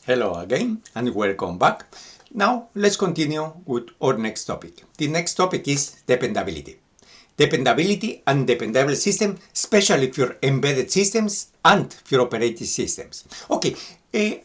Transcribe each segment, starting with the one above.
Hello again and welcome back. Now let's continue with our next topic. The next topic is dependability. Dependability and dependable system, especially for embedded systems and for operating systems. Okay,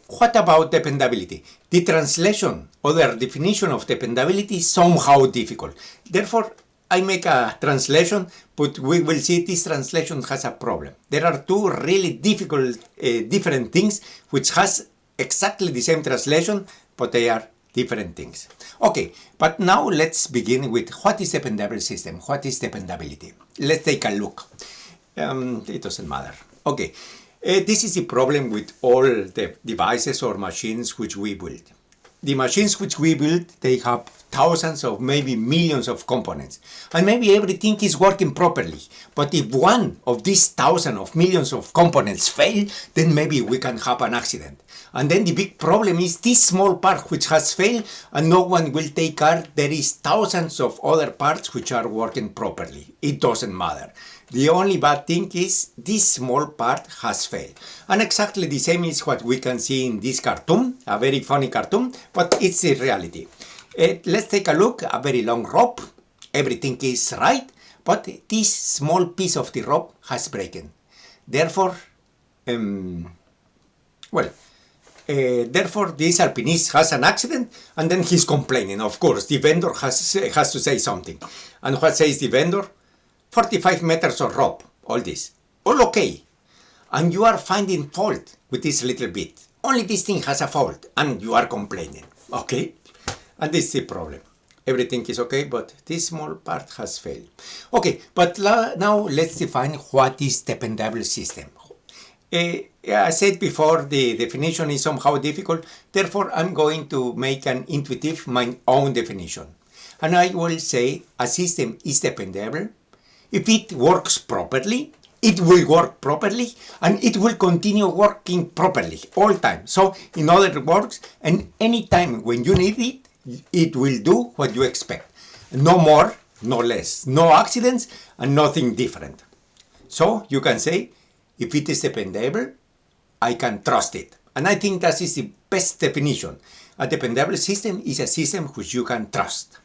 what about dependability? The translation or the definition of dependability is somehow difficult. Therefore, I make a translation, but we will see this translation has a problem. There are two really difficult, different things which has exactly the same translation, but they are different things. Okay, but now let's begin with what is dependable system? What is dependability? Let's take a look. It doesn't matter. Okay, this is the problem with all the devices or machines which we build. The machines which we build, they have thousands or maybe millions of components. And maybe everything is working properly. But if one of these thousands of millions of components fail, then maybe we can have an accident. And then the big problem is this small part which has failed and no one will take care. There is thousands of other parts which are working properly. It doesn't matter. The only bad thing is this small part has failed. And exactly the same is what we can see in this cartoon, a very funny cartoon, but it's the reality. Let's take a look, a very long rope. Everything is right, but this small piece of the rope has broken. Therefore, therefore this alpinist has an accident and then he's complaining. Of course, the vendor has to say something. And what says the vendor? 45 meters of rope, all this. All okay. And you are finding fault with this little bit. Only this thing has a fault and you are complaining. Okay? And this is the problem. Everything is okay, but this small part has failed. Okay, but now let's define what is dependable system. I said before the definition is somehow difficult, therefore I'm going to make an intuitive, my own definition. And I will say a system is dependable if it works properly, it will work properly, and it will continue working properly all time. So, in other words, and any time when you need it, it will do what you expect. No more, no less. No accidents and nothing different. So, you can say, if it is dependable, I can trust it. And I think that is the best definition. A dependable system is a system which you can trust.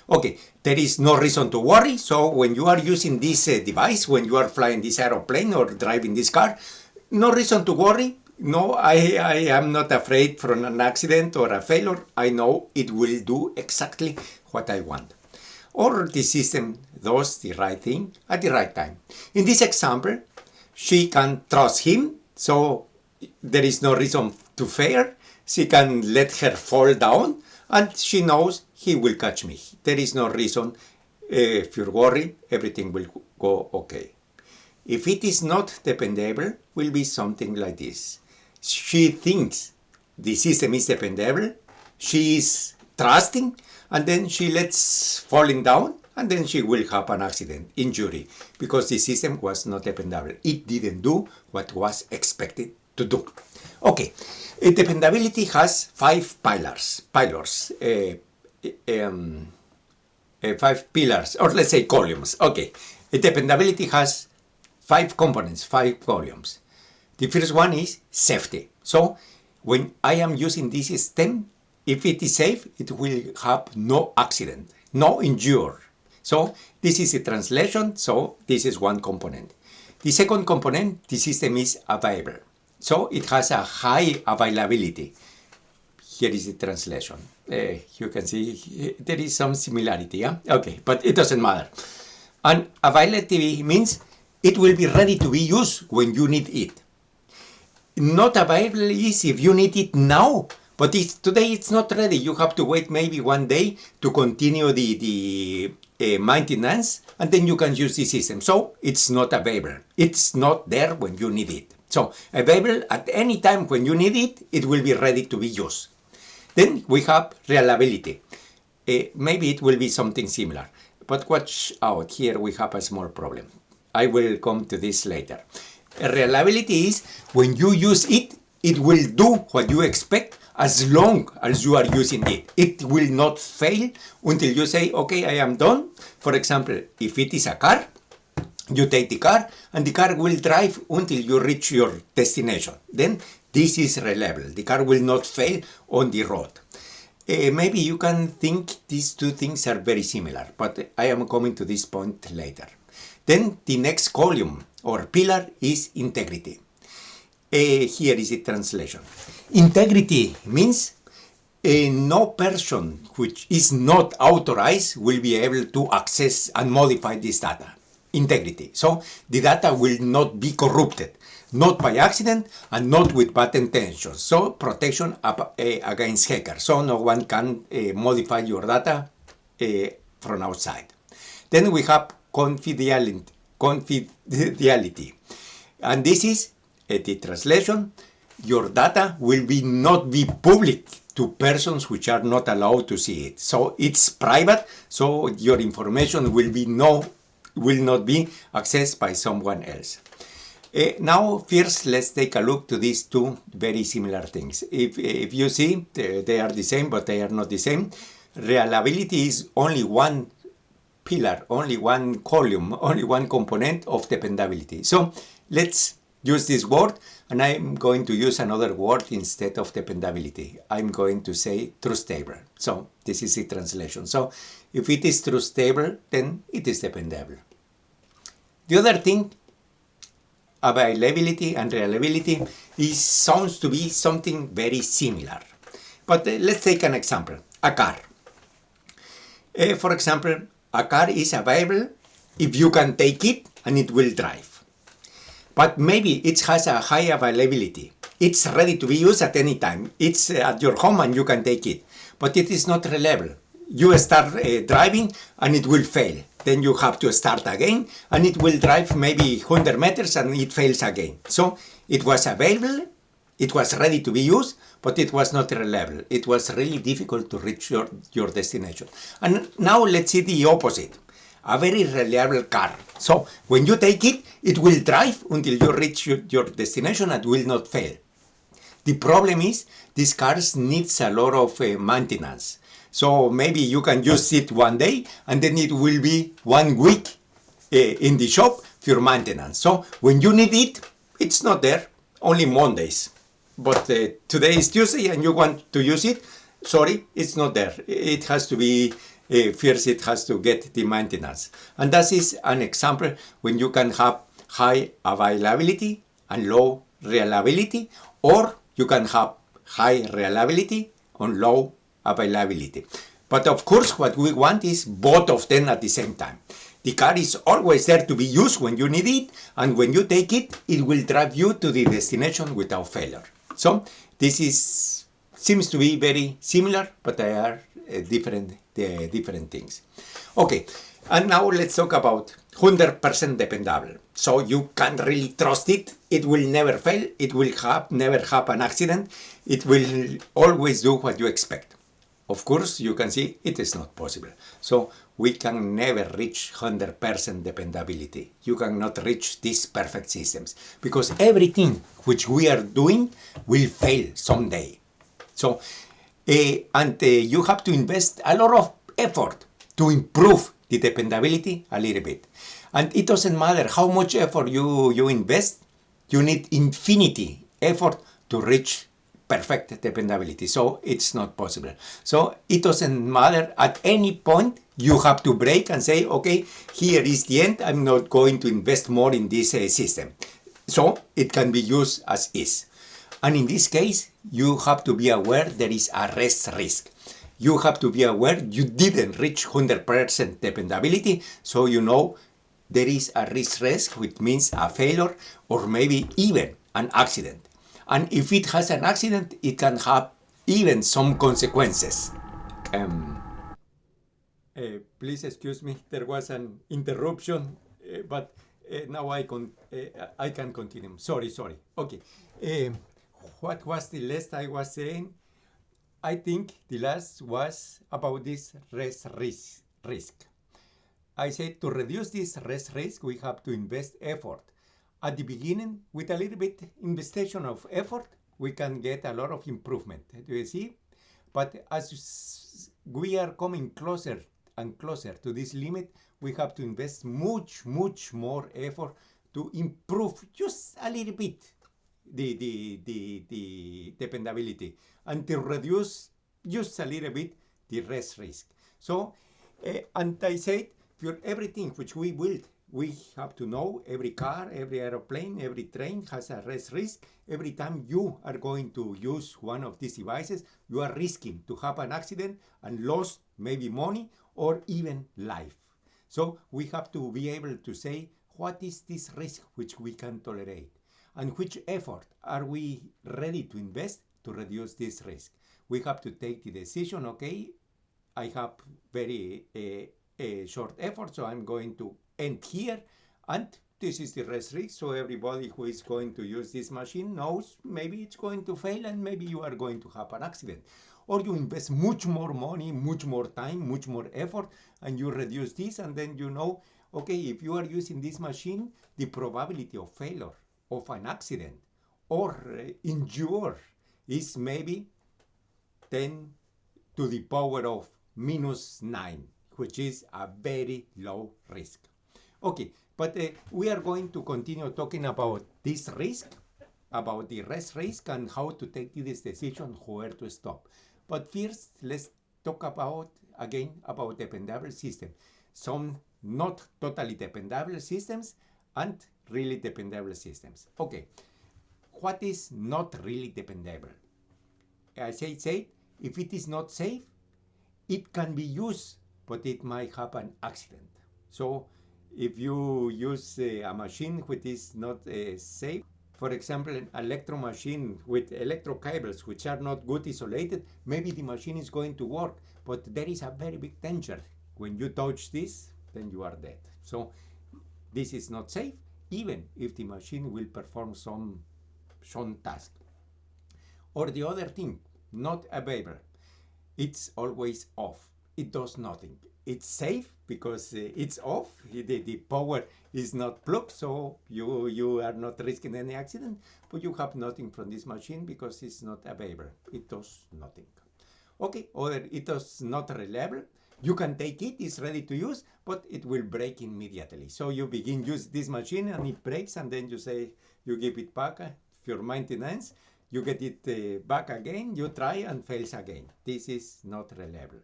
Okay, there is no reason to worry. So when you are using this device, when you are flying this aeroplane or driving this car, no reason to worry. No, I am not afraid from an accident or a failure. I know it will do exactly what I want. Or the system does the right thing at the right time. In this example, she can trust him, so there is no reason to fear. She can let her fall down, and she knows he will catch me. There is no reason if you worry, everything will go okay. If it is not dependable, will be something like this. She thinks the system is dependable, she is trusting, and then she lets falling down, and then she will have an accident, injury, because the system was not dependable. It didn't do what was expected to do. Okay, dependability has 5 pillars. 5 pillars, or let's say columns. Okay, dependability has 5 components, 5 columns. The first one is safety. So when I am using this system, if it is safe, it will have no accident, no injury. So this is a translation, so this is one component. The second component, the system is available. So it has a high availability. Here is the translation. You can see there is some similarity, yeah? Okay, but it doesn't matter. And availability means it will be ready to be used when you need it. Not available is if you need it now, but today it's not ready. You have to wait maybe one day to continue the maintenance, and then you can use the system. So it's not available. It's not there when you need it. So available at any time when you need it, it will be ready to be used. Then we have reliability. Maybe it will be something similar. But watch out, here we have a small problem. I will come to this later. Reliability is when you use it, it will do what you expect as long as you are using it. It will not fail until you say, okay, I am done. For example, if it is a car, you take the car and the car will drive until you reach your destination. Then this is reliable. The car will not fail on the road. Maybe you can think these two things are very similar, but I am coming to this point later. Then the next column or pillar is integrity. Here is the translation. Integrity means no person which is not authorized will be able to access and modify this data. Integrity. So the data will not be corrupted, not by accident and not with bad intentions. So protection against hackers. So no one can modify your data from outside. Then we have confidentiality. And this is the translation. Your data will not be public to persons which are not allowed to see it. So it's private, so your information will not be accessed by someone else. Now, first, let's take a look to these two very similar things. If you see, they are the same, but they are not the same. Reliability is only one pillar, only one column, only one component of dependability. So let's use this word, and I'm going to use another word instead of dependability. I'm going to say trustable. So this is the translation. So if it is trustable, then it is dependable. The other thing, availability and reliability, sounds to be something very similar. But let's take an example, a car. For example, a car is available if you can take it and it will drive. But maybe it has a high availability. It's ready to be used at any time. It's at your home and you can take it. But it is not reliable. You start driving and it will fail. Then you have to start again and it will drive maybe 100 meters and it fails again. So it was available, it was ready to be used, but it was not reliable. It was really difficult to reach your destination. And now let's see the opposite. A very reliable car. So when you take it, it will drive until you reach your destination and will not fail. The problem is these cars needs a lot of maintenance. So maybe you can use it one day and then it will be 1 week in the shop for maintenance. So when you need it, it's not there, only Mondays. But today is Tuesday and you want to use it, sorry, it's not there. It has to be first it has to get the maintenance. And that is an example when you can have high availability and low reliability, or you can have high reliability and low availability. But of course, what we want is both of them at the same time. The car is always there to be used when you need it, and when you take it, it will drive you to the destination without failure. So this seems to be very similar, but they are different things. Okay, and now let's talk about 100% dependable. So you can really trust it. It will never fail. It will never have an accident. It will always do what you expect. Of course, you can see it is not possible. So we can never reach 100% dependability. You cannot reach these perfect systems because everything which we are doing will fail someday. So, you have to invest a lot of effort to improve the dependability a little bit. And it doesn't matter how much effort you invest, you need infinity effort to reach perfect dependability. So it's not possible. So it doesn't matter at any point, you have to break and say, okay, here is the end. I'm not going to invest more in this system. So it can be used as is. And in this case, you have to be aware there is a risc. You have to be aware you didn't reach 100% dependability, so you know there is a risc, which means a failure or maybe even an accident. And if it has an accident, it can have even some consequences. Please excuse me, there was an interruption, but now I can continue. Sorry. Okay. What was the last I was saying? I think the last was about this risk. I said to reduce this risk, we have to invest effort. At the beginning, with a little bit investigation of effort, we can get a lot of improvement. Do you see? But as we are coming closer and closer to this limit, we have to invest much more effort to improve just a little bit the dependability, and to reduce just a little bit the rest risk. So, and I said, for everything which we build, we have to know every car, every aeroplane, every train has a rest risk. Every time you are going to use one of these devices, you are risking to have an accident and lose maybe money or even life. So we have to be able to say, what is this risk which we can tolerate? And which effort are we ready to invest to reduce this risk? We have to take the decision, okay, I have very short effort, so I'm going to end here, and this is the rest risk. So everybody who is going to use this machine knows maybe it's going to fail and maybe you are going to have an accident. Or you invest much more money, much more time, much more effort, and you reduce this, and then you know, okay, if you are using this machine, the probability of failure of an accident or injure is maybe 10 to the power of -9, which is a very low risk. Okay, but we are going to continue talking about this risk, about the rest risk, and how to take this decision where to stop. But first, let's talk again about dependable systems. Some not totally dependable systems and really dependable systems. Okay, what is not really dependable? As I said, if it is not safe, it can be used, but it might have an accident. So if you use a machine which is not safe, for example, an electro machine with electro cables which are not good isolated, maybe the machine is going to work, but there is a very big danger. When you touch this, then you are dead. So this is not safe, even if the machine will perform some task. Or the other thing, not available. It's always off. It does nothing. It's safe because it's off. The power is not plugged, so you are not risking any accident, but you have nothing from this machine because it's not available. It does nothing. Okay, or it is not reliable. You can take it, it's ready to use, but it will break immediately. So you begin use this machine and it breaks, and then you say you give it back for maintenance. You get it back again, you try and fails again. This is not reliable.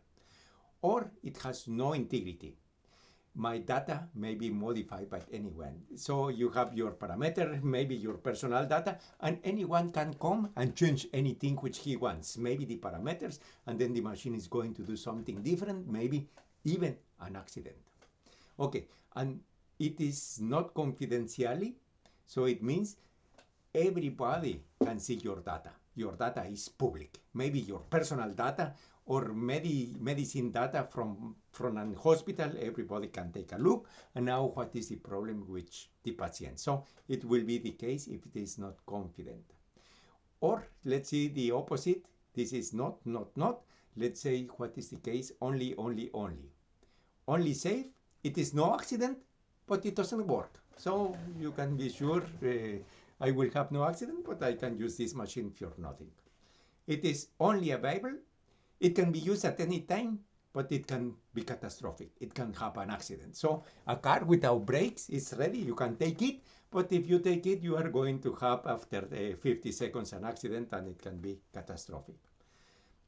Or it has no integrity. My data may be modified by anyone. So you have your parameter, maybe your personal data, and anyone can come and change anything which he wants. Maybe the parameters, and then the machine is going to do something different, maybe even an accident. Okay, and it is not confidentially, so it means everybody can see your data. Your data is public. Maybe your personal data or medicine data from a hospital, everybody can take a look. And now what is the problem with the patient? So it will be the case if it is not confident. Or let's see the opposite. This is not. Let's say what is the case, only. Only safe, it is no accident, but it doesn't work. So you can be sure I will have no accident, but I can use this machine for nothing. It is only available. It can be used at any time, but it can be catastrophic. It can have an accident. So a car without brakes is ready. You can take it, but if you take it, you are going to have after 50 seconds an accident, and it can be catastrophic.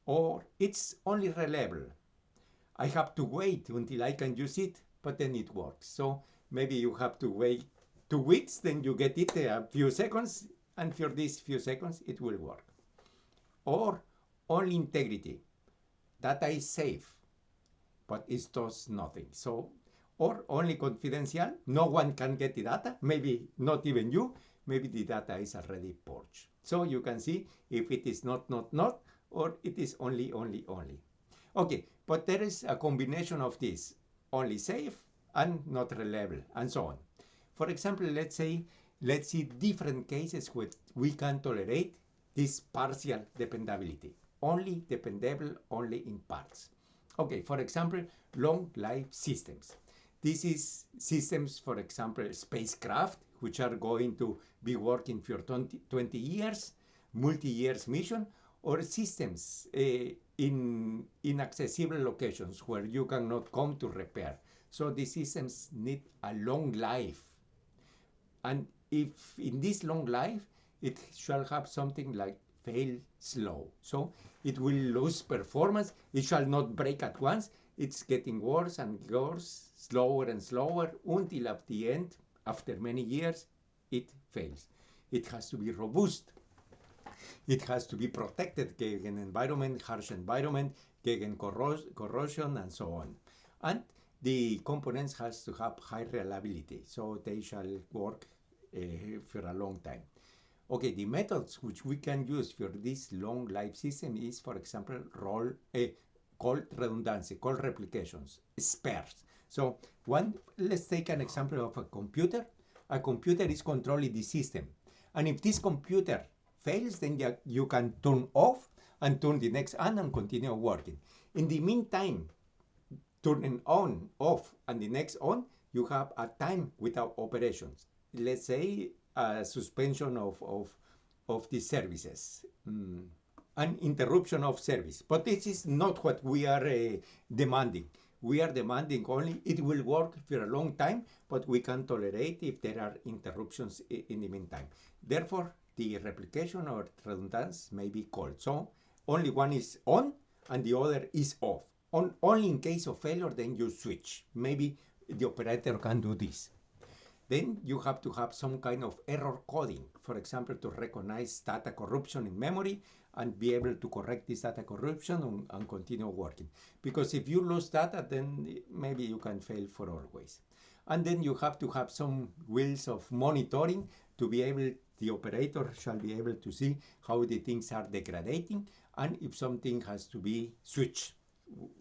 Or it's only reliable. I have to wait until I can use it, but then it works. So maybe you have to wait 2 weeks, then you get it a few seconds, and for these few seconds it will work. Or only integrity. Data is safe, but it does nothing. So, or only confidential. No one can get the data. Maybe not even you. Maybe the data is already purged. So you can see if it is not, or it is only. Okay, but there is a combination of this. Only safe and not reliable, and so on. For example, let's see different cases where we can tolerate this partial dependability. Only dependable only in parts. Okay, for example, long life systems. This is systems, for example, spacecraft, which are going to be working for 20 years, multi-years mission, or systems in inaccessible locations where you cannot come to repair. So these systems need a long life. And if in this long life, it shall have something like fail slow. So it will lose performance. It shall not break at once. It's getting worse and worse, slower and slower, until at the end, after many years, it fails. It has to be robust. It has to be protected against environment, harsh environment, against corrosion, and so on. And the components has to have high reliability, so they shall work for a long time. Okay, the methods which we can use for this long life system is, for example, call redundancy, call replications, spares. So let's take an example of a computer. A computer is controlling the system. And if this computer fails, then you can turn off and turn the next on and continue working. In the meantime, turning on, off, and the next on, you have a time without operations. Let's say a suspension of the services, an interruption of service. But this is not what we are demanding. We are demanding only it will work for a long time, but we can tolerate if there are interruptions in the meantime. Therefore, the replication or redundancy may be called. So only one is on and the other is off. Only in case of failure, then you switch. Maybe the operator can do this. Then you have to have some kind of error coding, for example, to recognize data corruption in memory and be able to correct this data corruption and continue working. Because if you lose data, then maybe you can fail for always. And then you have to have some wheels of monitoring to be able, the operator shall be able to see how the things are degrading and if something has to be switched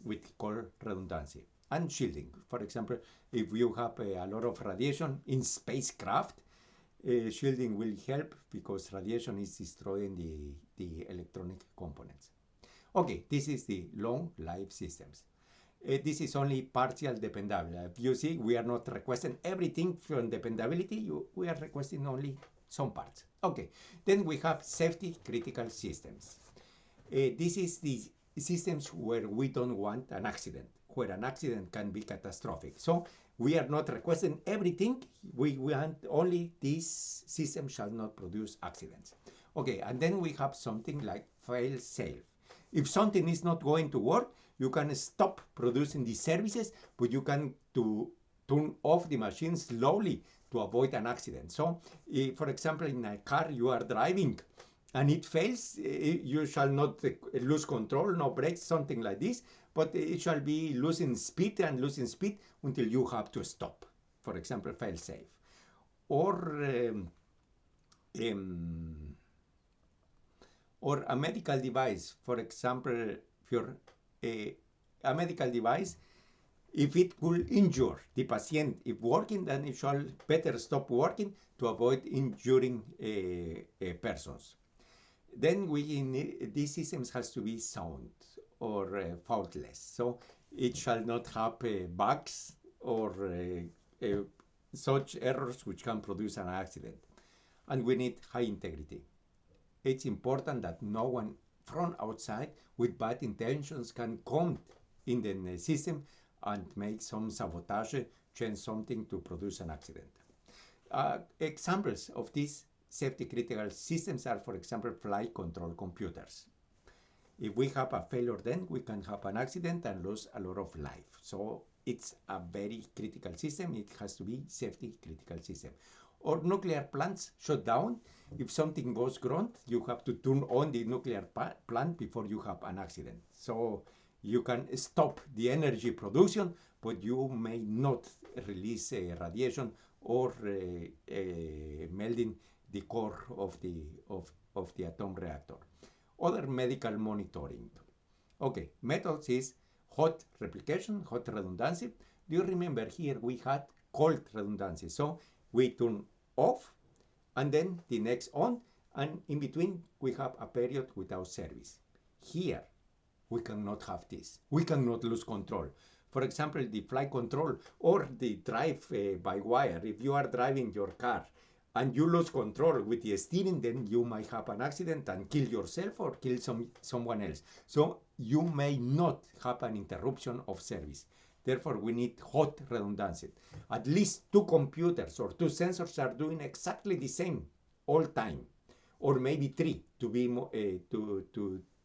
with call redundancy. And shielding. For example, if you have a lot of radiation in spacecraft, shielding will help because radiation is destroying the electronic components. Okay, this is the long life systems. This is only partial dependability. You see, we are not requesting everything from dependability. We are requesting only some parts. Okay, then we have safety critical systems. This is the systems where we don't want an accident, where an accident can be catastrophic. So we are not requesting everything. We want only this system shall not produce accidents. Okay, and then we have something like fail safe. If something is not going to work, you can stop producing the services, but you can turn off the machine slowly to avoid an accident. So, for example, in a car you are driving and it fails, you shall not lose control, no brakes, something like this, but it shall be losing speed until you have to stop. For example, fail safe. Or a medical device, for example, for a medical device, if it could injure the patient if working, then it shall better stop working to avoid injuring persons. Then these systems has to be sound or faultless. So it shall not have bugs or such errors which can produce an accident. And we need high integrity. It's important that no one from outside with bad intentions can come in the system and make some sabotage, change something to produce an accident. Examples of these safety critical systems are, for example, flight control computers. If we have a failure, then we can have an accident and lose a lot of life. So it's a very critical system. It has to be safety critical system. Or nuclear plants shut down. If something goes wrong, you have to turn on the nuclear plant before you have an accident. So you can stop the energy production, but you may not release radiation or melting the core of the atom reactor. Other medical monitoring. Okay, methods is hot replication, hot redundancy. Do you remember here we had cold redundancy? So we turn off and then the next on, and in between we have a period without service. Here we cannot have this. We cannot lose control. For example, the flight control or the drive by wire. If you are driving your car and you lose control with the steering, then you might have an accident and kill yourself or kill someone else. So you may not have an interruption of service. Therefore, we need hot redundancy. At least two computers or two sensors are doing exactly the same all time. or maybe 3 to be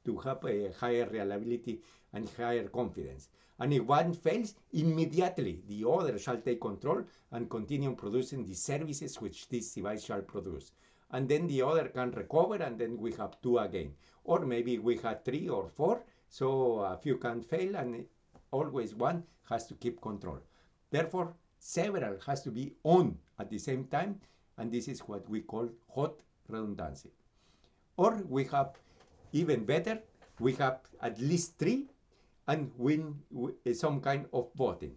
to have a higher reliability and higher confidence. And if one fails, immediately the other shall take control and continue producing the services which this device shall produce. And then the other can recover, and then we have 2 again. Or maybe we have 3 or 4, so a few can fail, and always one has to keep control. Therefore, several has to be on at the same time, and this is what we call hot redundancy. Or we have even better, we have at least 3 and win some kind of voting.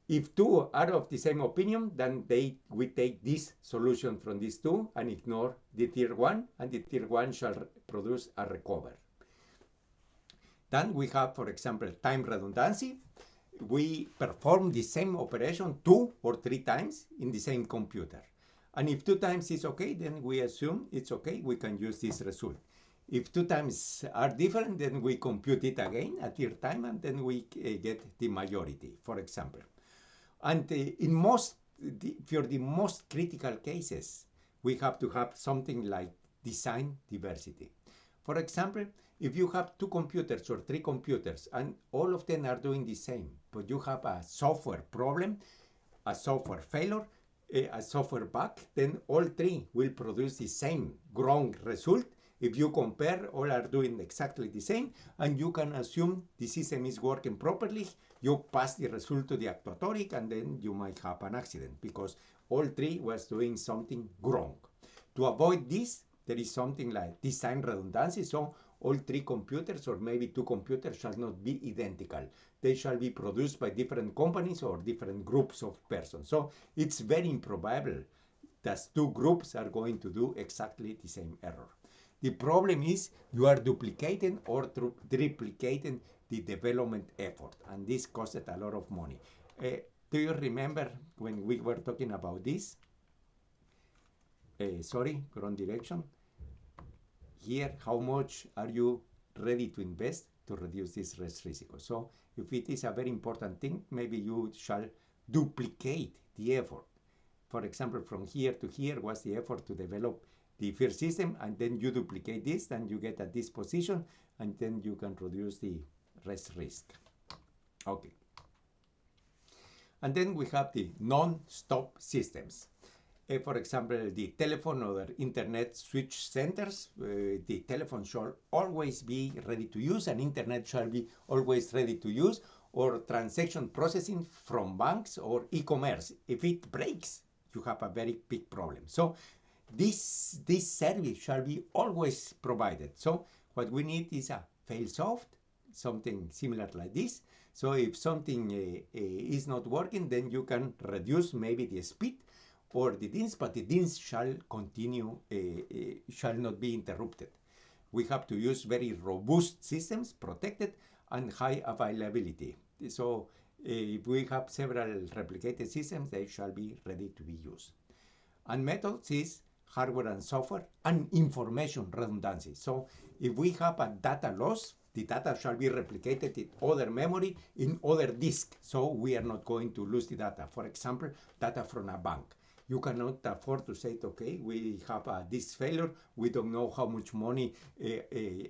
If 2 are of the same opinion, then we take this solution from these 2 and ignore the third one, and the third one shall produce a recover. Then we have, for example, time redundancy. We perform the same operation 2 or 3 times in the same computer. And if 2 times is okay, then we assume it's okay, we can use this result. If 2 times are different, then we compute it again a third time, and then we get the majority, for example. And for the most critical cases, we have to have something like design diversity. For example, if you have 2 computers or 3 computers and all of them are doing the same, but you have a software problem, a software failure, a software bug, then all 3 will produce the same wrong result. If you compare, all are doing exactly the same, and you can assume the system is working properly. You pass the result to the actuatoric, and then you might have an accident because all 3 was doing something wrong. To avoid this, there is something like design redundancy. So all 3 computers or maybe 2 computers shall not be identical. They shall be produced by different companies or different groups of persons. So it's very improbable that 2 groups are going to do exactly the same error. The problem is you are duplicating or triplicating the development effort, and this costed a lot of money. Do you remember when we were talking about this? Sorry, wrong direction. Here, how much are you ready to invest to reduce this risk? So if it is a very important thing, maybe you shall duplicate the effort. For example, from here to here was the effort to develop the first system, and then you duplicate this, and you get at this position, and then you can reduce the risk. Okay. And then we have the non-stop systems. For example, the telephone or the internet switch centers, the telephone shall always be ready to use, and internet shall be always ready to use, or transaction processing from banks or e-commerce. If it breaks, you have a very big problem. So this service shall be always provided. So what we need is a fail-soft, something similar like this. So if something is not working, then you can reduce maybe the speed or the DINs, but the DINs shall continue, shall not be interrupted. We have to use very robust systems, protected and high availability. So if we have several replicated systems, they shall be ready to be used. And methods is hardware and software and information redundancy. So if we have a data loss, the data shall be replicated in other memory, in other disk. So we are not going to lose the data. For example, data from a bank. You cannot afford to say, okay, we have a disk failure. We don't know how much money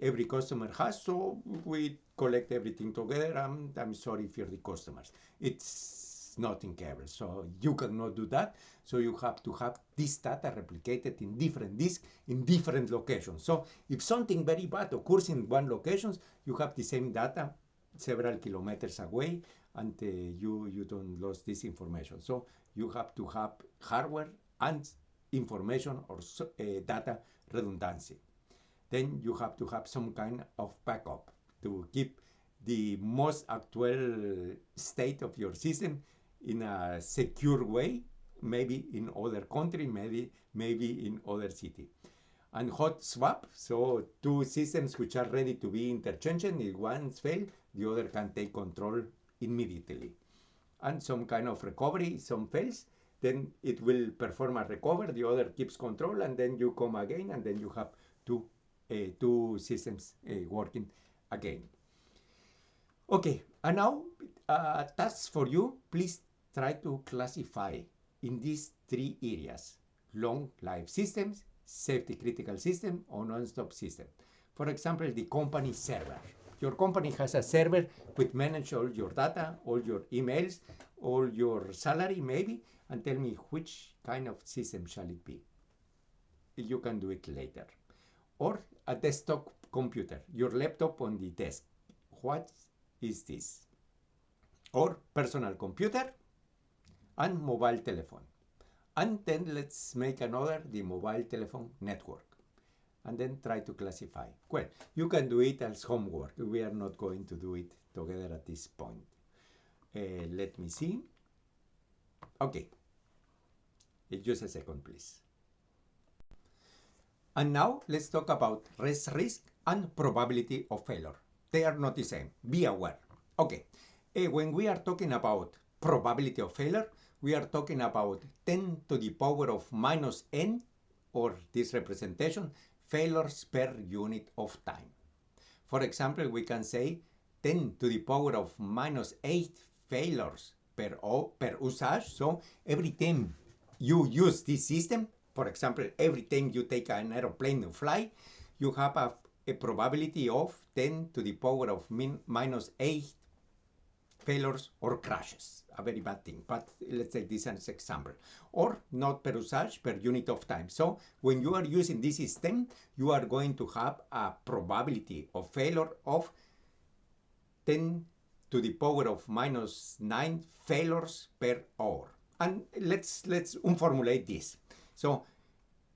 every customer has, so we collect everything together. I'm sorry for the customers. It's not thinkable. So you cannot do that. So you have to have this data replicated in different disks, in different locations. So if something very bad occurs in one location, you have the same data several kilometers away, and you don't lose this information. So you have to have hardware and information or data redundancy. Then you have to have some kind of backup to keep the most actual state of your system in a secure way, maybe in other country, maybe in other city. And hot swap, so 2 systems which are ready to be interchanged. If one fails, the other can take control immediately. And some kind of recovery, some fails, then it will perform a recovery, the other keeps control, and then you come again, and then you have two systems working again. Okay, and now tasks for you. Please try to classify in these 3 areas: long life systems, safety critical system or non-stop system. For example, the company server. Your company has a server which manages all your data, all your emails, all your salary maybe, and tell me which kind of system shall it be. You can do it later. Or a desktop computer, your laptop on the desk. What is this? Or personal computer and mobile telephone. And then let's make another, the mobile telephone network. And then try to classify. Well, you can do it as homework. We are not going to do it together at this point. Let me see. Okay. Just a second, please. And now let's talk about risc and probability of failure. They are not the same. Be aware. Okay. When we are talking about probability of failure, we are talking about 10 to the power of minus n, or this representation, failures per unit of time. For example, we can say 10 to the power of minus 8 failures per usage. So every time you use this system, for example, every time you take an aeroplane to fly, you have a probability of 10 to the power of minus 8 failures or crashes. A very bad thing, but let's take this as an example. Or not per usage, per unit of time. So when you are using this system, you are going to have a probability of failure of 10 to the power of minus 9 failures per hour. And let's formulate this. So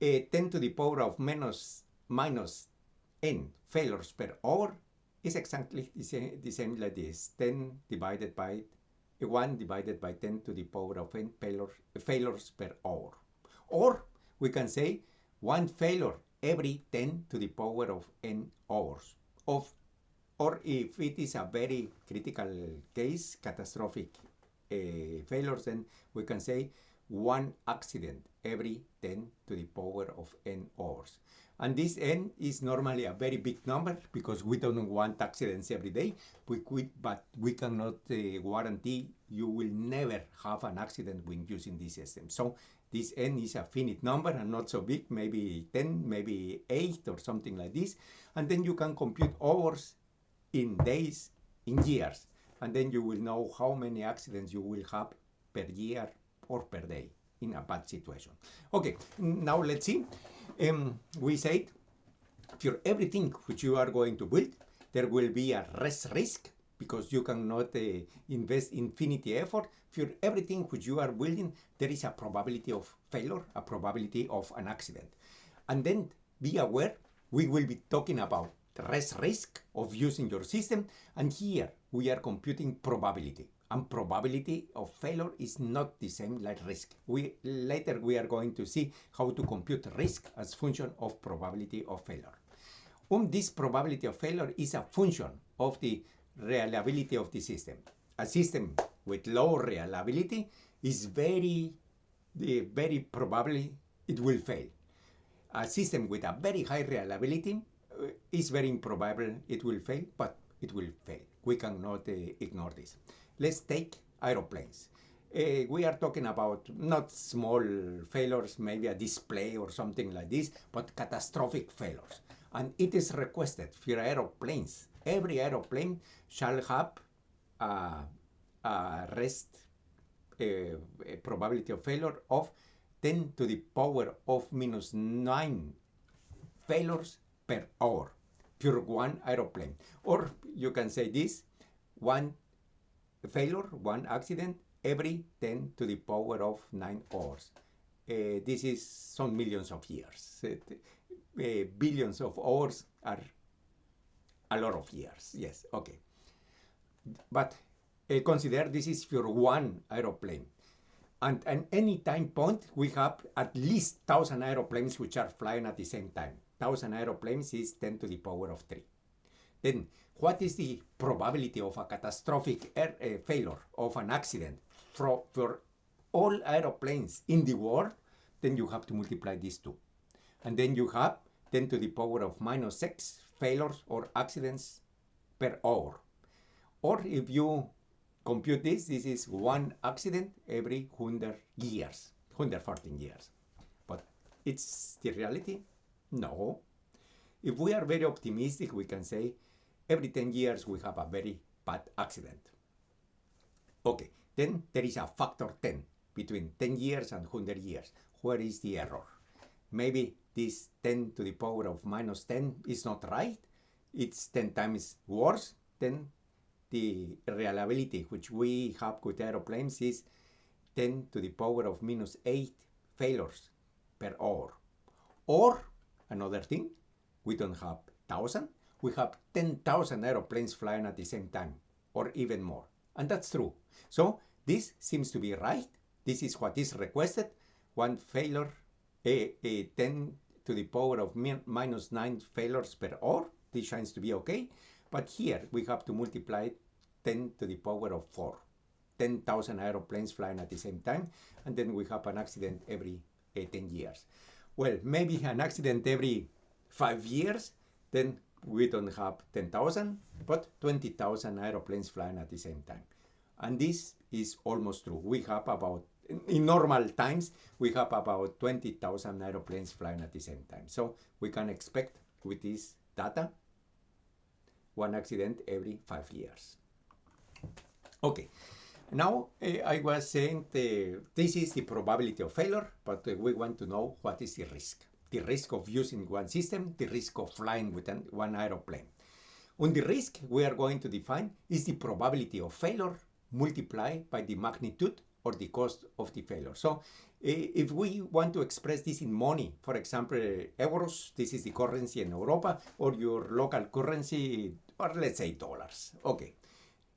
10 to the power of minus n failures per hour is exactly the same like this. 10 divided by 1 divided by 10 to the power of n failures per hour. Or we can say 1 failure every 10 to the power of n hours. Or if it is a very critical case, catastrophic failures, then we can say 1 accident every 10 to the power of n hours. And this n is normally a very big number because we don't want accidents every day, but we cannot guarantee you will never have an accident when using this system. So this n is a finite number and not so big, maybe 10, maybe 8 or something like this. And then you can compute hours in days, in years. And then you will know how many accidents you will have per year or per day in a bad situation. Okay, now let's see. We said for everything which you are going to build, there will be a risc because you cannot invest infinity effort. For everything which you are building, there is a probability of failure, a probability of an accident. And then be aware, we will be talking about risc of using your system, and here we are computing probability. And probability of failure is not the same like risc. Later we are going to see how to compute risc as function of probability of failure. This probability of failure is a function of the reliability of the system. A system with low reliability is very probably it will fail. A system with a very high reliability is very improbable it will fail, but it will fail. We cannot ignore this. Let's take aeroplanes. We are talking about not small failures, maybe a display or something like this, but catastrophic failures. And it is requested for aeroplanes. Every aeroplane shall have a probability of failure of 10 to the power of minus 9 failures per hour for one aeroplane. Or you can say this, one failure, one accident every 10 to the power of 9 hours. This is some millions of years. Billions of hours are a lot of years. Yes, okay. But consider this is for one aeroplane. And at any time point, we have at least 1,000 aeroplanes which are flying at the same time. 1,000 aeroplanes is 10 to the power of 3. Then, what is the probability of a catastrophic failure, of an accident for all aeroplanes in the world? Then you have to multiply these two. And then you have 10 to the power of minus 6 failures or accidents per hour. Or if you compute this is one accident every 100 years, 114 years. But it's the reality? No. If we are very optimistic, we can say every 10 years we have a very bad accident. Okay, then there is a factor 10 between 10 years and 100 years. Where is the error? Maybe this 10 to the power of minus 10 is not right. It's 10 times worse than the reliability which we have with aeroplanes is 10 to the power of minus 8 failures per hour. Or, another thing, we don't have 1,000, we have 10,000 aeroplanes flying at the same time, or even more. And that's true. So this seems to be right. This is what is requested. One failure, 10 to the power of minus 9 failures per hour. This shines to be okay. But here we have to multiply 10 to the power of 4. 10,000 aeroplanes flying at the same time. And then we have an accident every 10 years. Well, maybe an accident every 5 years. Then we don't have 10,000, but 20,000 aeroplanes flying at the same time. And this is almost true. We have about, in normal times, we have about 20,000 aeroplanes flying at the same time. So we can expect with this data, one accident every 5 years. Okay, now I was saying this is the probability of failure, but we want to know what is the risk. The risk of using one system, the risk of flying with one aeroplane. On the risk, we are going to define is the probability of failure multiplied by the magnitude or the cost of the failure. So if we want to express this in money, for example, euros, this is the currency in Europa, or your local currency, or let's say dollars. Okay.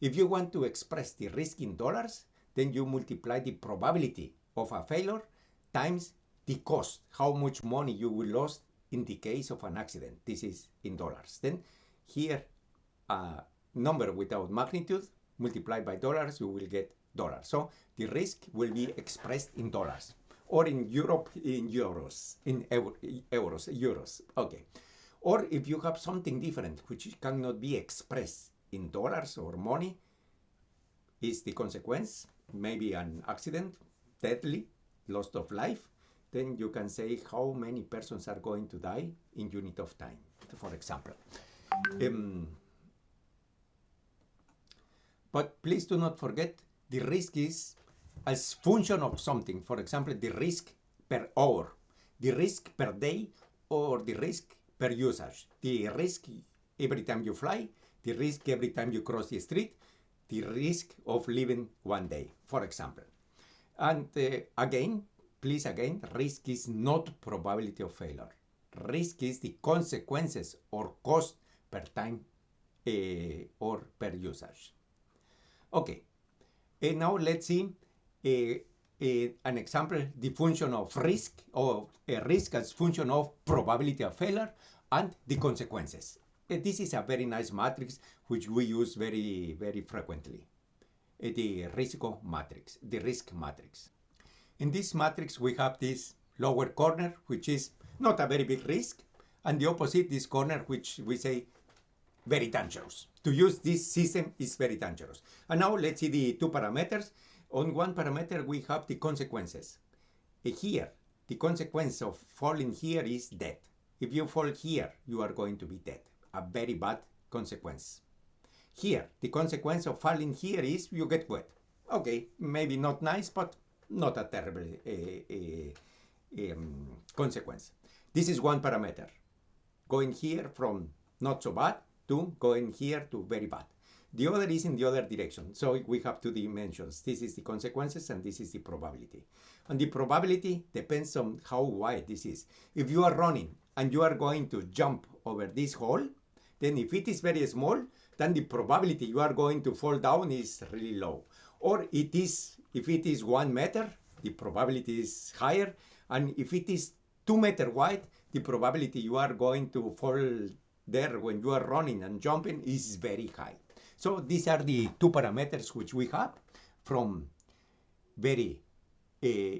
If you want to express the risk in dollars, then you multiply the probability of a failure times the cost, how much money you will lose in the case of an accident. This is in dollars. Then here, a number without magnitude multiplied by dollars, you will get dollars. So the risk will be expressed in dollars, or in Europe in euros, in euros. Okay. Or if you have something different which cannot be expressed in dollars or money, is the consequence, maybe an accident, deadly, loss of life, then you can say how many persons are going to die in unit of time, for example. But please do not forget, the risk is as function of something. For example, the risk per hour, the risk per day, or the risk per usage. The risk every time you fly, the risk every time you cross the street, the risk of living one day, for example. And please again, risk is not probability of failure. Risk is the consequences or cost per time or per usage. Okay, now let's see an example, the function of risk, or risk as function of probability of failure and the consequences. This is a very nice matrix which we use very, very frequently. The risk matrix. In this matrix, we have this lower corner, which is not a very big risk, and the opposite, this corner, which we say very dangerous. To use this system is very dangerous. And now let's see the two parameters. On one parameter, we have the consequences. Here, the consequence of falling here is death. If you fall here, you are going to be dead. A very bad consequence. Here, the consequence of falling here is you get wet. Okay, maybe not nice, but not a terrible consequence. This is one parameter. Going here from not so bad to going here to very bad. The other is in the other direction. So we have two dimensions. This is the consequences and this is the probability. And the probability depends on how wide this is. If you are running and you are going to jump over this hole, then if it is very small, then the probability you are going to fall down is really low. Or if it is 1 meter, the probability is higher. And if it is 2 meters wide, the probability you are going to fall there when you are running and jumping is very high. So these are the two parameters which we have, from very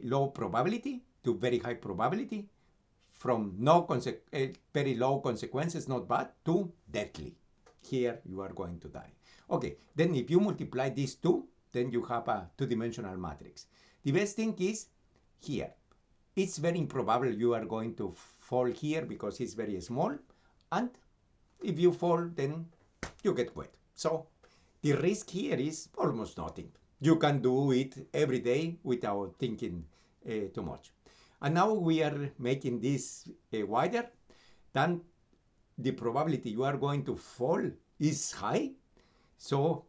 low probability to very high probability, from very low consequences, not bad, to deadly. Here you are going to die. Okay, then if you multiply these two, then you have a two-dimensional matrix. The best thing is here. it's very improbable you are going to fall here because it's very small, and if you fall, then you get wet. So the risk here is almost nothing. You can do it every day without thinking too much. And now we are making this wider, then the probability you are going to fall is high. So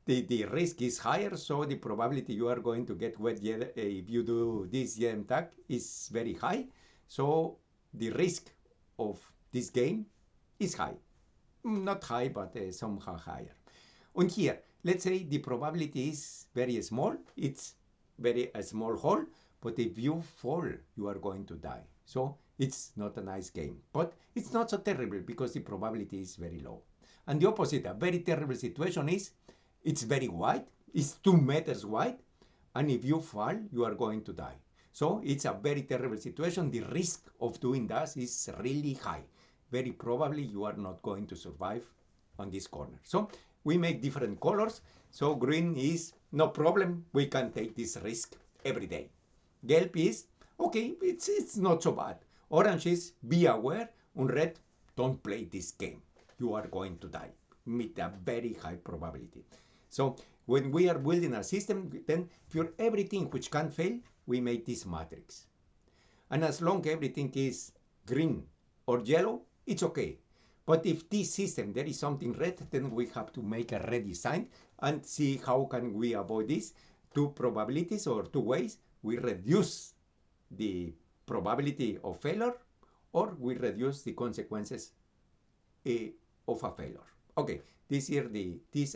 the risk is higher, so the probability you are going to get wet if you do this gem tag is very high. So the risk of this game is high. Not high, but somehow higher. And here, let's say the probability is very small. It's a small hole, but if you fall, you are going to die. So it's not a nice game, but it's not so terrible because the probability is very low. And the opposite, a very terrible situation is it's very wide, it's 2 meters wide, and if you fall, you are going to die. So it's a very terrible situation. The risk of doing that is really high. Very probably you are not going to survive on this corner. So we make different colors. So green is no problem, we can take this risk every day. Gelb is, okay, it's not so bad. Orange is, be aware, and red, don't play this game. You are going to die with a very high probability. So when we are building a system, then for everything which can fail, we make this matrix. And as long everything is green or yellow, it's okay. But if this system, there is something red, then we have to make a redesign and see how can we avoid this. 2 probabilities or 2 ways. We reduce the probability of failure, or we reduce the consequences of a failure. Okay, these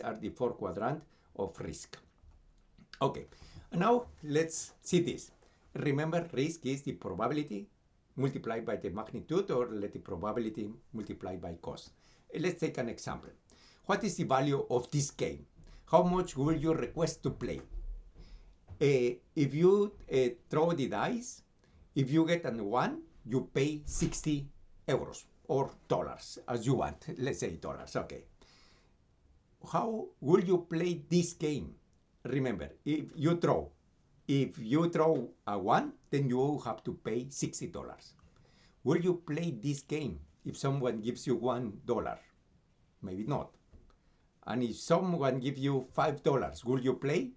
are the 4 quadrants of risk. Okay, and now let's see this. Remember, risk is the probability multiplied by the magnitude, or let the probability multiplied by cost. Let's take an example. What is the value of this game? How much will you request to play? If you throw the dice, if you get a 1, you pay 60 euros or dollars, as you want. Let's say dollars, okay. How will you play this game? Remember, if you throw a 1, then you have to pay $60. Will you play this game if someone gives you $1? Maybe not. And if someone gives you $5, will you play?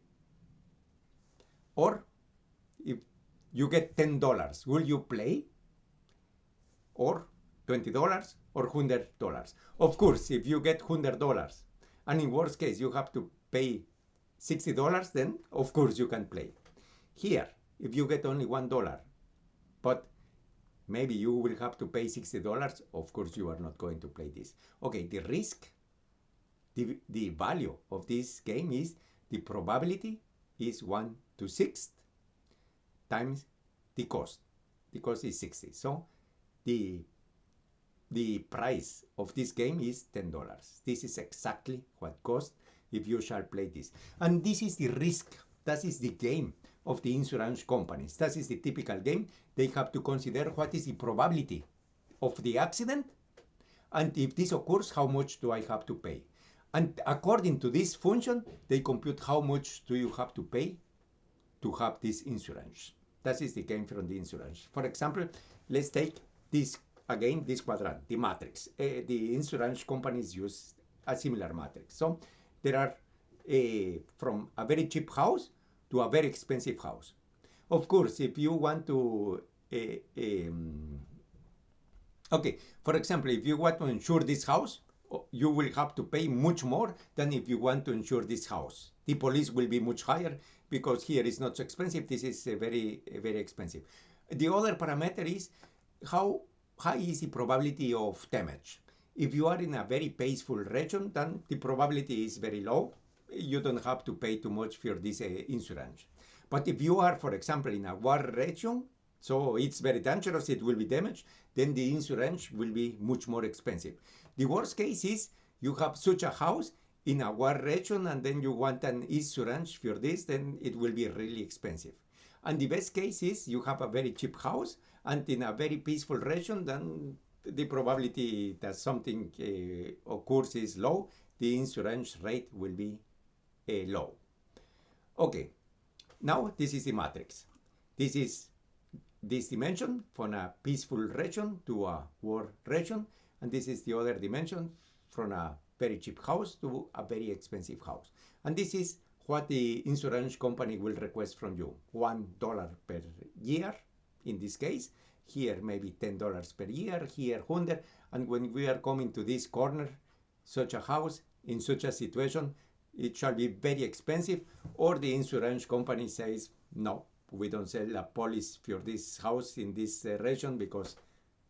Or if you get $10, will you play? Or $20 or $100? Of course, if you get $100, and in worst case you have to pay $60, then of course you can play. Here, if you get only $1, but maybe you will have to pay $60, of course you are not going to play this. Okay, the risk, the value of this game is, the probability is 1 to 6 times the cost. The cost is 60. So the price of this game is $10. This is exactly what cost if you shall play this. And this is the risk. That is the game of the insurance companies. That is the typical game. They have to consider what is the probability of the accident, and if this occurs, how much do I have to pay? And according to this function, they compute how much do you have to pay to have this insurance. That is the game from the insurance. For example, let's take this again, this quadrant, the matrix. The insurance companies use a similar matrix. So there are from a very cheap house to a very expensive house. Of course, if you want to, okay, for example, if you want to insure this house, you will have to pay much more than if you want to insure this house. The police will be much higher because here is not so expensive. This is very expensive. The other parameter is how high is the probability of damage. If you are in a very peaceful region, then the probability is very low. You don't have to pay too much for this insurance. But if you are, for example, in a war region, so it's very dangerous, it will be damaged, then the insurance will be much more expensive. The worst case is you have such a house in a war region and then you want an insurance for this, then it will be really expensive. And the best case is you have a very cheap house and in a very peaceful region, then the probability that something occurs is low, the insurance rate will be low. Okay, now this is the matrix. This is this dimension from a peaceful region to a war region, and this is the other dimension from a very cheap house to a very expensive house. And this is what the insurance company will request from you. $1 per year, in this case. Here maybe $10 per year, here 100. And when we are coming to this corner, such a house, in such a situation, it shall be very expensive, or the insurance company says, no, we don't sell a policy for this house in this region because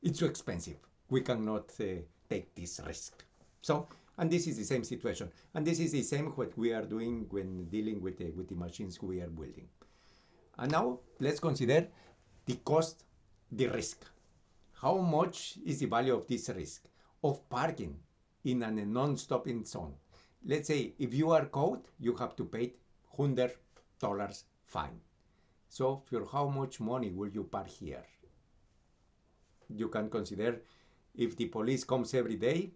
it's too expensive. We cannot take this risk. So, and this is the same situation. And this is the same what we are doing when dealing with the machines we are building. And now let's consider the cost, the risk. How much is the value of this risk of parking in a non-stopping zone? Let's say if you are caught, you have to pay $100 fine. So for how much money will you park here? You can consider if the police comes every day,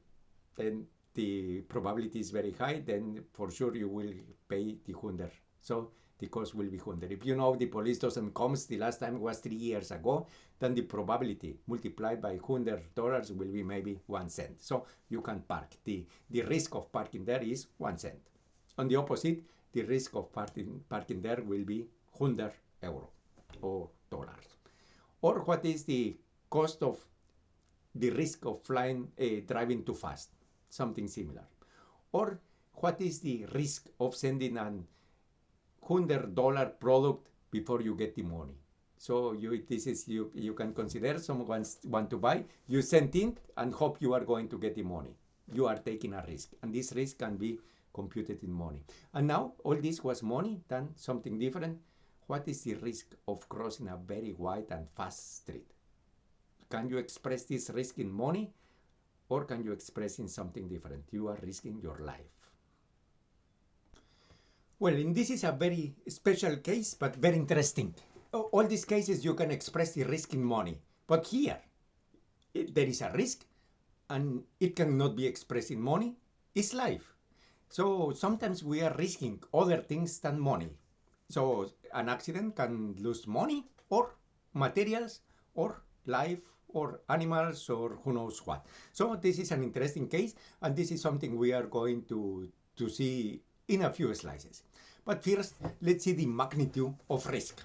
then the probability is very high, then for sure you will pay the 100. So the cost will be 100. If you know the police doesn't come, the last time was 3 years ago, then the probability multiplied by $100 will be maybe 1 cent. So you can park. The risk of parking there is 1 cent. On the opposite, the risk of parking there will be €100 or dollars. Or what is the cost of the risk of driving too fast? Something similar. Or what is the risk of sending an $100 product before you get the money? So you can consider someone want to buy, you send in and hope you are going to get the money. You are taking a risk, and this risk can be computed in money. And now all this was money, then something different. What is the risk of crossing a very wide and fast street? Can you express this risk in money, or can you express in something different? You are risking your life. Well, this is a very special case, but very interesting. All these cases you can express the risk in money, but here there is a risk, and it cannot be expressed in money. It's life. So sometimes we are risking other things than money. So an accident can lose money, or materials, or life, or animals, or who knows what. So this is an interesting case, and this is something we are going to see in a few slices. But first, let's see the magnitude of risk.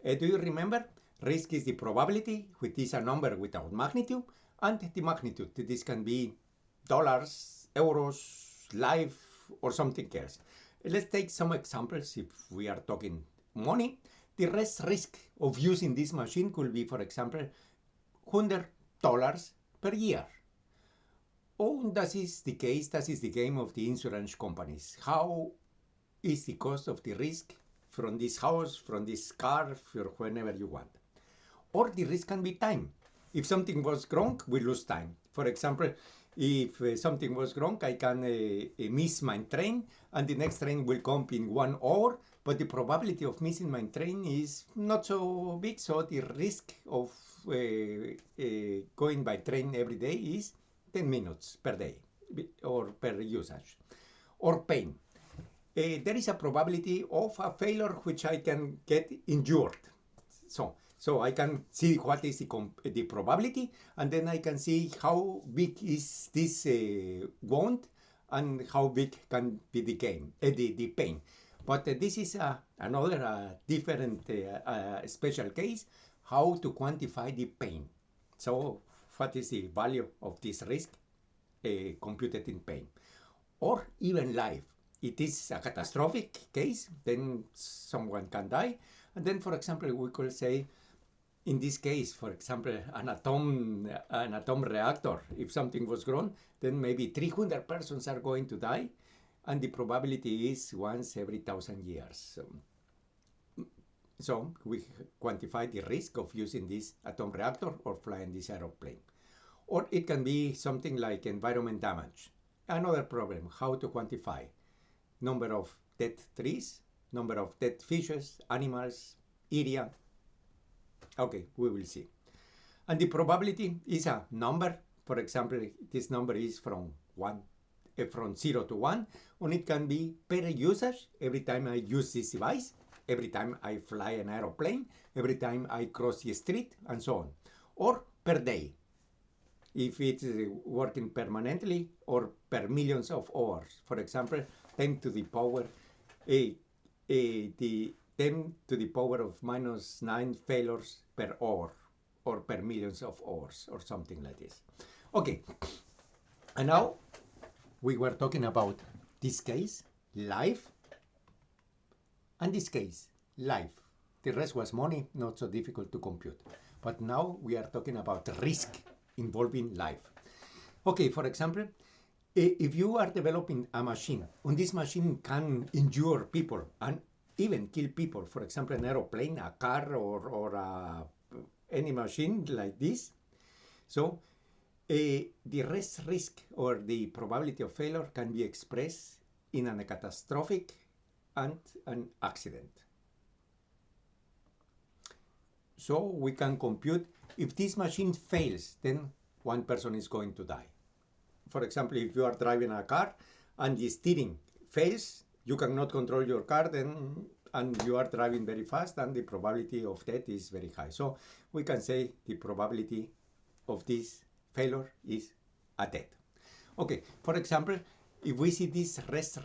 Do you remember? Risk is the probability, which is a number without magnitude, and the magnitude. This can be dollars, euros, life, or something else. Let's take some examples. If we are talking money, the risk of using this machine could be, for example, $100 per year. Oh, that is the case, that is the game of the insurance companies. How is the cost of the risk from this house, from this car, for whenever you want? Or the risk can be time. If something was wrong, we lose time. For example, if something was wrong, I can miss my train, and the next train will come in 1 hour, but the probability of missing my train is not so big, so the risk of going by train every day is 10 minutes per day, or per usage. Or pain. There is a probability of a failure which I can get injured. So I can see what is the probability, and then I can see how big is this wound, and how big can be the pain. But this is another different special case, how to quantify the pain. So what is the value of this risk computed in pain? Or even life. It is a catastrophic case, then someone can die. And then, for example, we could say, in this case, for example, an atom reactor, if something was wrong, then maybe 300 persons are going to die, and the probability is once every 1,000 years. So we quantify the risk of using this atom reactor or flying this aeroplane. Or it can be something like environment damage. Another problem, how to quantify number of dead trees, number of dead fishes, animals, area. Okay, we will see. And the probability is a number. For example, this number is from 0 to 1, and it can be per usage every time I use this device. every time I fly an aeroplane, every time I cross the street, and so on. Or per day, if it's working permanently, or per millions of hours. For example, 10 to the power, the 10 to the power of minus 9 failures per hour, or per millions of hours, or something like this. Okay, and now we were talking about this case, life, and this case, life. The rest was money, not so difficult to compute. But now we are talking about risk involving life. Okay, for example, if you are developing a machine, and this machine can injure people and even kill people, for example, an aeroplane, a car, or any machine like this, so the risk or the probability of failure can be expressed in a catastrophic and an accident. So we can compute if this machine fails, then one person is going to die. For example, if you are driving a car and the steering fails, you cannot control your car, then and you are driving very fast, and the probability of death is very high. So we can say the probability of this failure is a death. Okay, for example, if we see this rest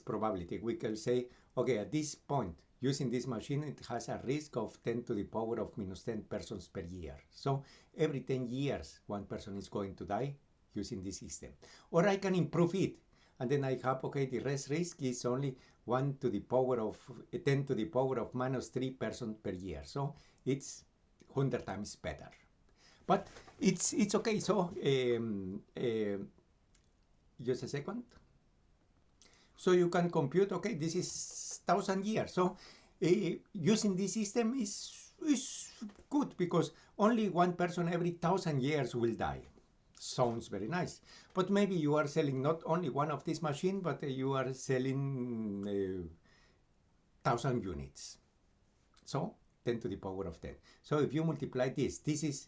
probability, we can say, okay, at this point, using this machine, it has a risk of 10 to the power of minus 10 persons per year. So every 10 years, one person is going to die using this system. Or I can improve it. And then I have, okay, the rest risk is only 1 to the power of 10 to the power of minus 3 persons per year. So it's 100 times better. But it's okay. So just a second. So you can compute, okay, this is 1,000 years. So using this system is good, because only one person every 1,000 years will die. Sounds very nice. But maybe you are selling not only one of this machine, but you are selling 1,000 units. So 10 to the power of 10. So if you multiply this is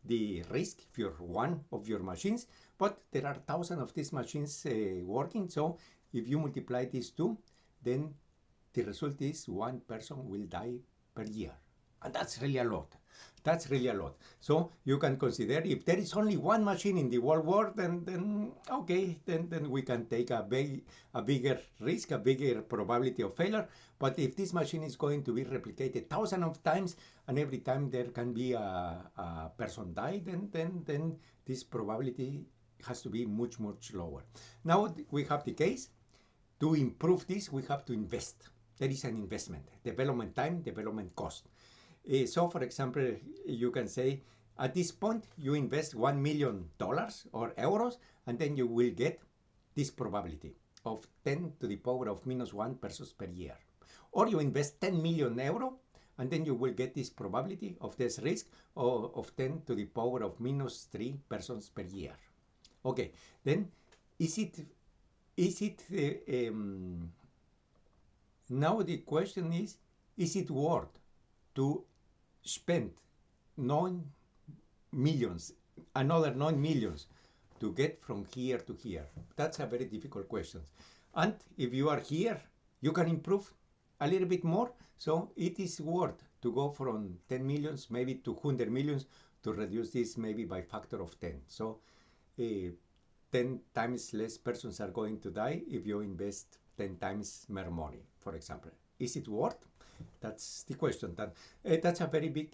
the risk for one of your machines, but there are 1,000 of these machines working. So if you multiply these two, then the result is one person will die per year. And that's really a lot. That's really a lot. So you can consider, if there is only one machine in the whole world, then okay, then we can take a bigger risk, a bigger probability of failure. But if this machine is going to be replicated 1,000 of times, and every time there can be a person die, then this probability has to be much, much lower. Now we have the case. To improve this, we have to invest. There is an investment, development time, development cost. So, for example, you can say, at this point, you invest $1 million or euros, and then you will get this probability of 10 to the power of minus 1 persons per year. Or you invest 10 million euro, and then you will get this probability of this risk of 10 to the power of minus 3 persons per year. Okay, then now the question is it worth to spend 9 millions, another 9 millions, to get from here to here? That's a very difficult question. And if you are here, you can improve a little bit more. So it is worth to go from 10 millions maybe to 100 millions to reduce this maybe by factor of 10. So 10 times less persons are going to die if you invest 10 times more money, for example. Is it worth? That's the question. That's a very big,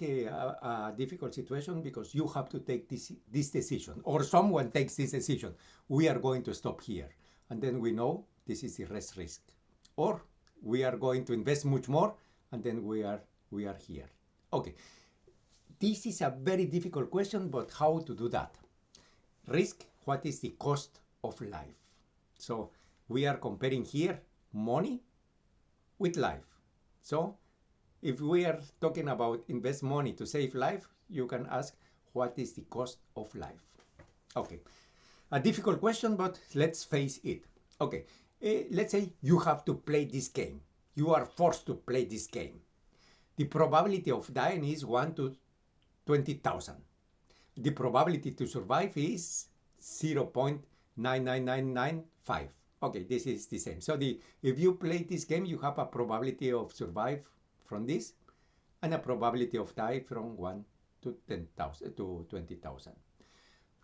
difficult situation, because you have to take this decision, or someone takes this decision. We are going to stop here, and then we know this is the rest risk. Or we are going to invest much more, and then we are here. Okay, this is a very difficult question, but how to do that? Risk, what is the cost of life? So we are comparing here money with life. So if we are talking about invest money to save life, you can ask, what is the cost of life? Okay, a difficult question, but let's face it. Okay, let's say you have to play this game. You are forced to play this game. The probability of dying is 1 to 20,000. The probability to survive is 0.99995. Okay, this is the same. So if you play this game, you have a probability of survive from this and a probability of die from 1 to 10,000 to 20,000.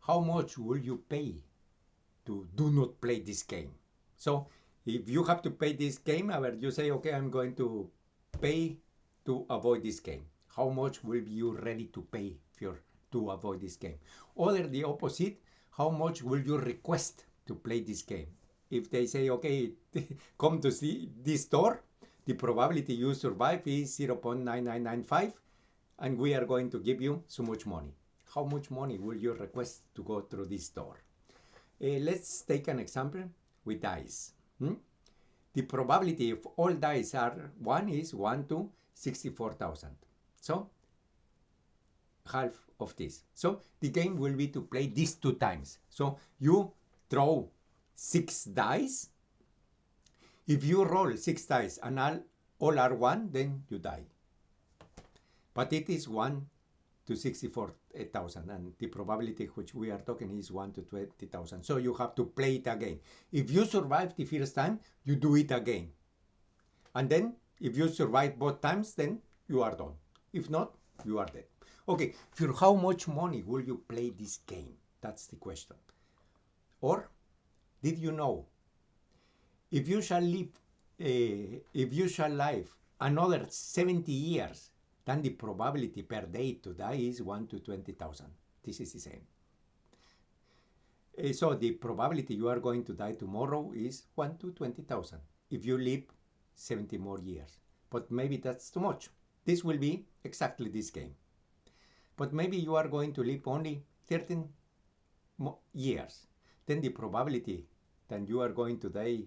How much will you pay to do not play this game? So if you have to pay this game, you say, okay, I'm going to pay to avoid this game. How much will you ready to pay to avoid this game? Or the opposite, how much will you request to play this game? If they say, okay, come to see this store, the probability you survive is 0.9995, and we are going to give you so much money. How much money will you request to go through this store? Let's take an example with dice. The probability if all dice are 1 is 1 to 64,000. So half of this. So the game will be to play these 2 times. So you throw 6 dice. If you roll 6 dice and all are 1, then you die. But it is 1 to 64,000, and the probability which we are talking is 1 to 20,000. So you have to play it again. If you survive the first time, you do it again. And then if you survive both times, then you are done. If not, you are dead. Okay, for how much money will you play this game? That's the question. Or did you know if you shall live another 70 years, then the probability per day to die is 1 to 20,000. This is the same. So the probability you are going to die tomorrow is 1 to 20,000 if you live 70 more years. But maybe that's too much. This will be exactly this game. But maybe you are going to live only 13 years. Then the probability that you are going to die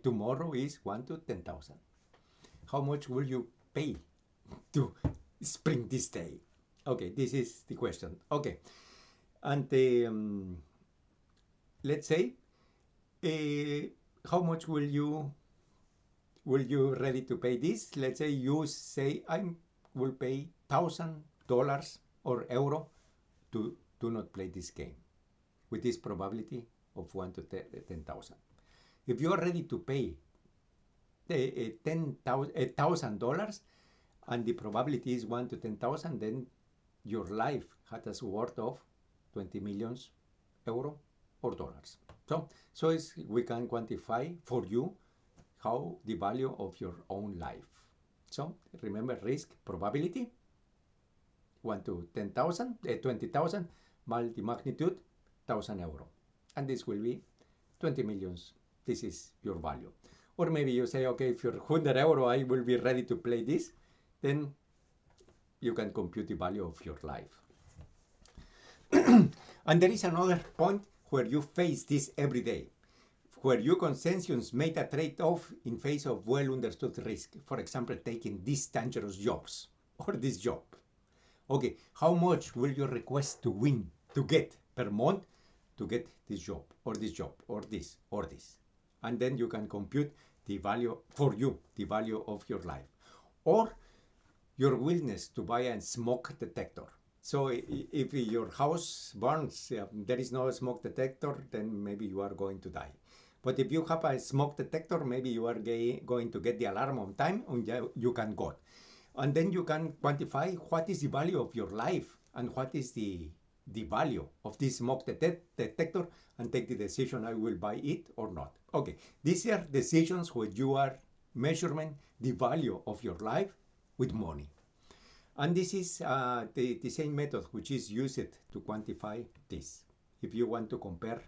tomorrow is 1 to 10,000. How much will you pay to spring this day? Okay, this is the question. Okay, and let's say, how much will you ready to pay this? Let's say you say I will pay $1,000 or euro to do not play this game with this probability of 1 to 10,000. If you are ready to pay $1,000 and the probability is 1 to 10,000, then your life has a worth of 20 millions euro or dollars. So we can quantify for you how the value of your own life. So remember, risk probability 1 to 10,000, 20,000 multiplied the magnitude 1,000 euro, and this will be 20 millions. This is your value. Or maybe you say, okay, for 100 euro I will be ready to play this, then you can compute the value of your life. And there is another point where you face this every day, where your conscience made a trade-off in face of well-understood risk. For example, taking these dangerous jobs or this job. Okay, how much will you request to win, to get per month to get this job or this job or this or this? And then you can compute the value for you, the value of your life. Or your willingness to buy a smoke detector. So if your house burns, there is no smoke detector, then maybe you are going to die. But if you have a smoke detector, maybe you are going to get the alarm on time and you can go. And then you can quantify what is the value of your life and what is the value of this smoke detector, and take the decision, I will buy it or not. Okay, these are decisions where you are measuring the value of your life with money. And this is the same method which is used to quantify this. If you want to compare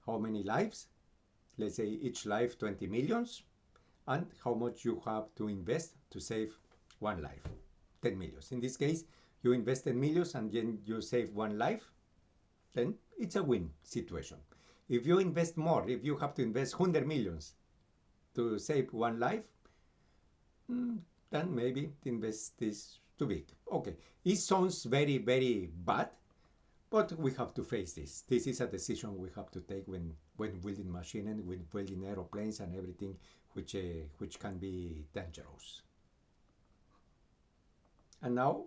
how many lives, let's say each life 20 millions, and how much you have to invest to save one life, 10 millions. In this case, you invest 10 millions and then you save one life, then it's a win situation. If you invest more, if you have to invest 100 millions to save one life, then maybe the invest is too big. Okay, it sounds very, very bad, but we have to face this. This is a decision we have to take when building machinery, when building aeroplanes and everything which can be dangerous. And now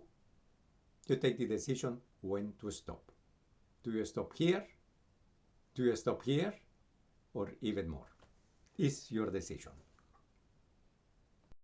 you take the decision when to stop. Do you stop here Do you stop here or even more? It's your decision.